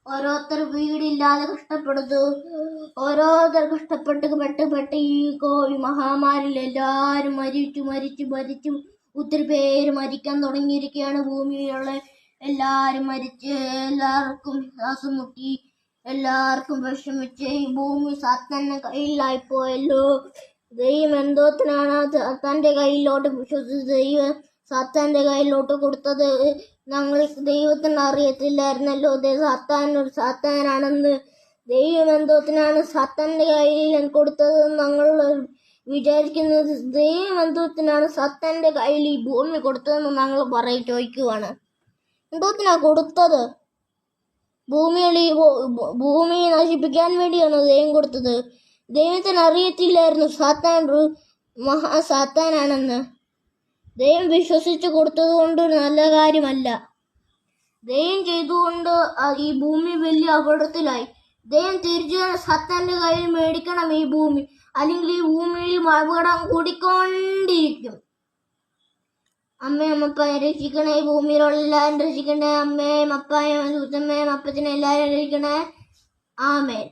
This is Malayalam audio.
ഓരോരുത്തർ വീടില്ലാതെ കഷ്ടപ്പെടുന്നു. ഓരോരുത്തർ കഷ്ടപ്പെട്ട് ഈ കോവിഡ് മഹാമാരിയിൽ എല്ലാവരും മരിച്ചു ഒത്തിരി പേര് മരിക്കാൻ തുടങ്ങിയിരിക്കുകയാണ്. ഭൂമിയിലുള്ള എല്ലാവരും മരിച്ച് എല്ലാവർക്കും ശ്വാസം മുട്ടി, എല്ലാവർക്കും വിഷമിച്ച് ഈ ഭൂമി സാത്താന്റെ കയ്യിലായിപ്പോയല്ലോ. ദൈവം എന്തോത്തിനാണ് സാത്താന്റെ കയ്യിലോട്ട് വിശ്വസിച്ച് ദൈവം സാത്താന്റെ കയ്യിലോട്ട് കൊടുത്തത്? ഞങ്ങൾ ദൈവത്തിന് അറിയത്തില്ലായിരുന്നല്ലോ സാത്താനാണെന്ന്. ദൈവം എന്തോത്തിനാണ് സാത്താന്റെ കയ്യിൽ കൊടുത്തത് ഞങ്ങൾ വിചാരിക്കുന്നത്? ദൈവം എന്തോത്തിനാണ് സാത്താന്റെ കയ്യിൽ ഈ ഭൂമി കൊടുത്തതെന്ന് ഞങ്ങൾ ചോദിക്കുവാണ്. എന്തോത്തിനാ കൊടുത്തത്? ഭൂമിയെ നശിപ്പിക്കാൻ വേണ്ടിയാണ് ദൈവം കൊടുത്തത്. ദൈവത്തിന് അറിയത്തില്ലായിരുന്നു സാത്താനാണെന്ന്. ദൈവം വിശ്വസിച്ച് കൊടുത്തത് കൊണ്ട് നല്ല കാര്യമല്ല. ദൈവം ചെയ്തുകൊണ്ട് ഈ ഭൂമി വലിയ അപകടത്തിലായി. ദൈവം തിരിച്ചു സാത്താന്റെ കയ്യിൽ മേടിക്കണം ഈ ഭൂമി, അല്ലെങ്കിൽ ഈ ഭൂമിയിൽ അപകടം കൂടിക്കൊണ്ടിരിക്കും. അമ്മയും അപ്പായും രക്ഷിക്കണേ, ഈ ഭൂമിയിലുള്ള എല്ലാവരും രക്ഷിക്കണേ. അമ്മയും അപ്പായും സൂസമ്മയും അപ്പച്ചനെ എല്ലാവരും രക്ഷിക്കണേ. ആമേൻ.